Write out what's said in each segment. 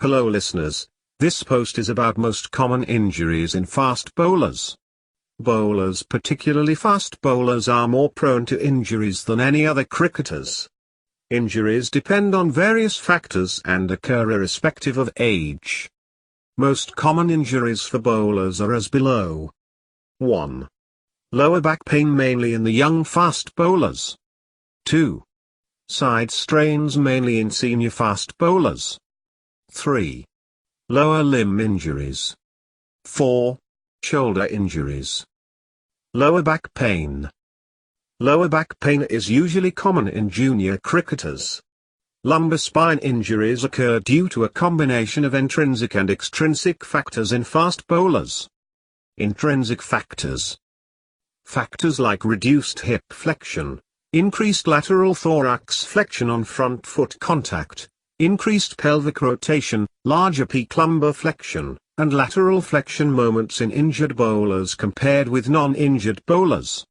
Hello listeners, this post is about most common injuries in fast bowlers. Bowlers, particularly fast bowlers, are more prone to injuries than any other cricketers. Injuries depend on various factors and occur irrespective of age. Most common injuries for bowlers are as below. 1. Lower back pain, mainly in the young fast bowlers. 2. Side strains, mainly in senior fast bowlers. 3. Lower limb injuries. 4. Shoulder injuries. Lower back pain. Lower back pain is usually common in junior cricketers. Lumbar spine injuries occur due to a combination of intrinsic and extrinsic factors in fast bowlers. Intrinsic factors. Factors like reduced hip flexion, increased lateral thorax flexion on front foot contact, increased pelvic rotation, larger peak lumbar flexion, and lateral flexion moments in injured bowlers compared with non-injured bowlers.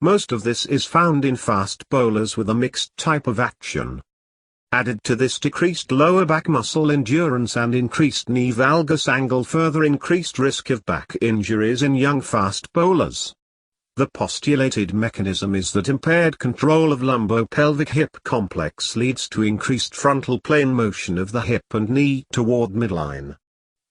Most of this is found in fast bowlers with a mixed type of action. Added to this, decreased lower back muscle endurance and increased knee valgus angle further increased risk of back injuries in young fast bowlers. The postulated mechanism is that impaired control of lumbo-pelvic hip complex leads to increased frontal plane motion of the hip and knee toward midline.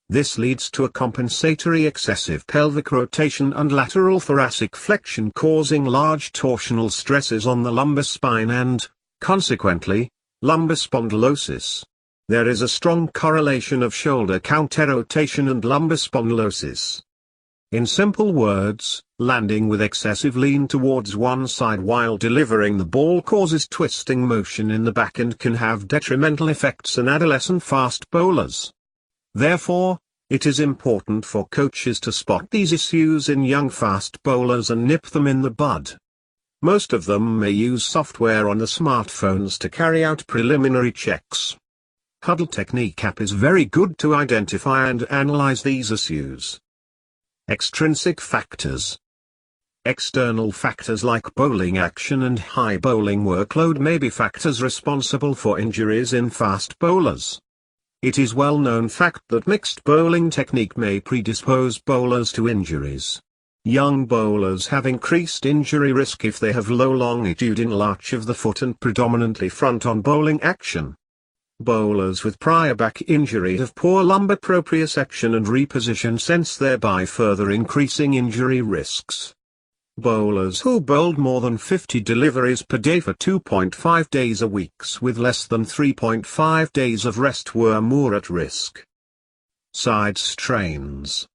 This leads to a compensatory excessive pelvic rotation and lateral thoracic flexion, causing large torsional stresses on the lumbar spine and, consequently, lumbar spondylosis. There is a strong correlation of shoulder counterrotation and lumbar spondylosis. In simple words, landing with excessive lean towards one side while delivering the ball causes twisting motion in the back and can have detrimental effects in adolescent fast bowlers. Therefore, it is important for coaches to spot these issues in young fast bowlers and nip them in the bud. Most of them may use software on the smartphones to carry out preliminary checks. Huddle Technique app is very good to identify and analyze these issues. Extrinsic factors. External factors like bowling action and high bowling workload may be factors responsible for injuries in fast bowlers. It is well-known fact that mixed bowling technique may predispose bowlers to injuries. Young bowlers have increased injury risk if they have low longitudinal arch of the foot and predominantly front-on bowling action. Bowlers with prior back injury have poor lumbar proprioception and reposition sense, thereby further increasing injury risks. Bowlers who bowled more than 50 deliveries per day for 2.5 days a week with less than 3.5 days of rest were more at risk. Side strains.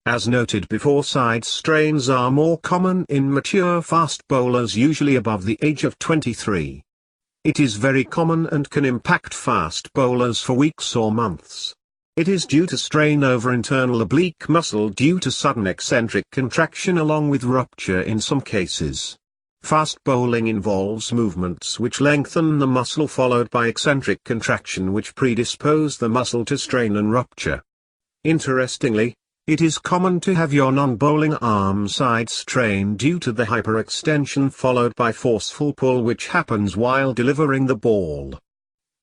As noted before, side strains are more common in mature fast bowlers, usually above the age of 23. It is very common and can impact fast bowlers for weeks or months. It is due to strain over internal oblique muscle due to sudden eccentric contraction along with rupture in some cases. Fast bowling involves movements which lengthen the muscle followed by eccentric contraction which predispose the muscle to strain and rupture. Interestingly, it is common to have your non-bowling arm side strain due to the hyperextension followed by forceful pull which happens while delivering the ball.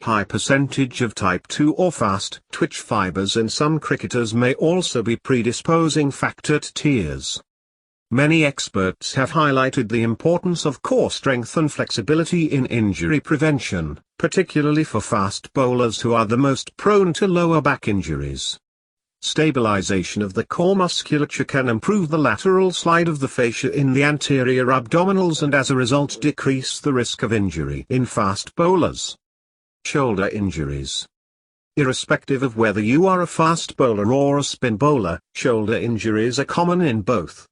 High percentage of type 2 or fast twitch fibers in some cricketers may also be predisposing factor to tears. Many experts have highlighted the importance of core strength and flexibility in injury prevention, particularly for fast bowlers who are the most prone to lower back injuries. Stabilization of the core musculature can improve the lateral slide of the fascia in the anterior abdominals and as a result decrease the risk of injury in fast bowlers. Shoulder injuries. Irrespective of whether you are a fast bowler or a spin bowler, shoulder injuries are common in both.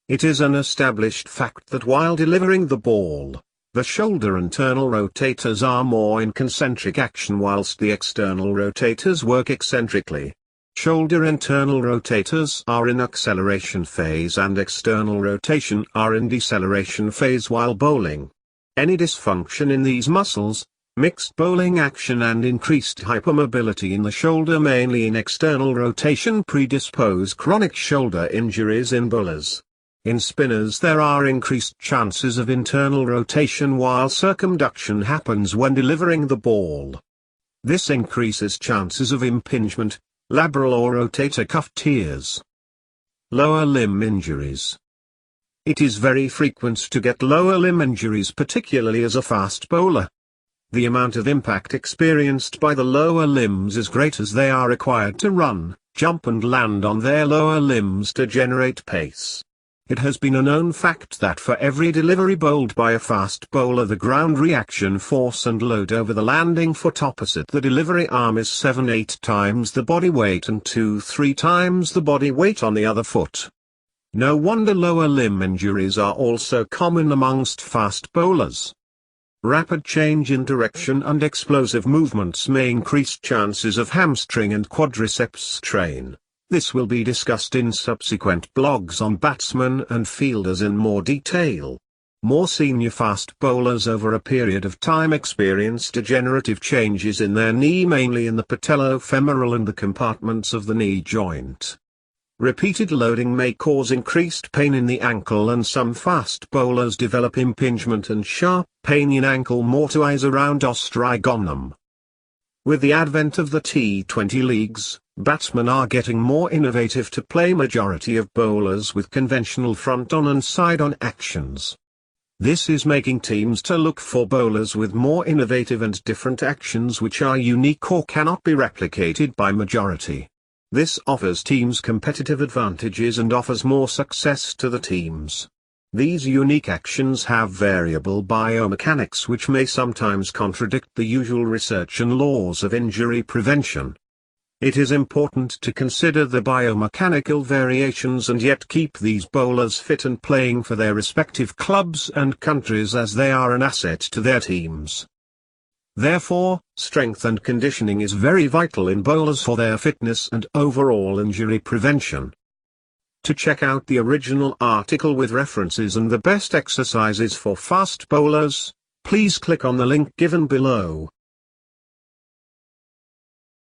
It is an established fact that while delivering the ball, the shoulder internal rotators are more in concentric action whilst the external rotators work eccentrically. Shoulder internal rotators are in acceleration phase and external rotation are in deceleration phase while bowling. Any dysfunction in these muscles, mixed bowling action and increased hypermobility in the shoulder mainly in external rotation predispose chronic shoulder injuries in bowlers. In spinners there are increased chances of internal rotation while circumduction happens when delivering the ball. This increases chances of impingement, labral or rotator cuff tears. Lower limb injuries. It is very frequent to get lower limb injuries, particularly as a fast bowler. The amount of impact experienced by the lower limbs is great, as they are required to run, jump and land on their lower limbs to generate pace. It has been a known fact that for every delivery bowled by a fast bowler, the ground reaction force and load over the landing foot opposite the delivery arm is 7-8 times the body weight and 2-3 times the body weight on the other foot. No wonder lower limb injuries are also common amongst fast bowlers. Rapid change in direction and explosive movements may increase chances of hamstring and quadriceps strain. This will be discussed in subsequent blogs on batsmen and fielders in more detail. More senior fast bowlers over a period of time experience degenerative changes in their knee, mainly in the patellofemoral and the compartments of the knee joint. Repeated loading may cause increased pain in the ankle, and some fast bowlers develop impingement and sharp pain in ankle mortuis around ostrigonum. With the advent of the T20 leagues, batsmen are getting more innovative to play majority of bowlers with conventional front-on and side-on actions. This is making teams to look for bowlers with more innovative and different actions which are unique or cannot be replicated by majority. This offers teams competitive advantages and offers more success to the teams. These unique actions have variable biomechanics which may sometimes contradict the usual research and laws of injury prevention. It is important to consider the biomechanical variations and yet keep these bowlers fit and playing for their respective clubs and countries, as they are an asset to their teams. Therefore, strength and conditioning is very vital in bowlers for their fitness and overall injury prevention. To check out the original article with references and the best exercises for fast bowlers, please click on the link given below.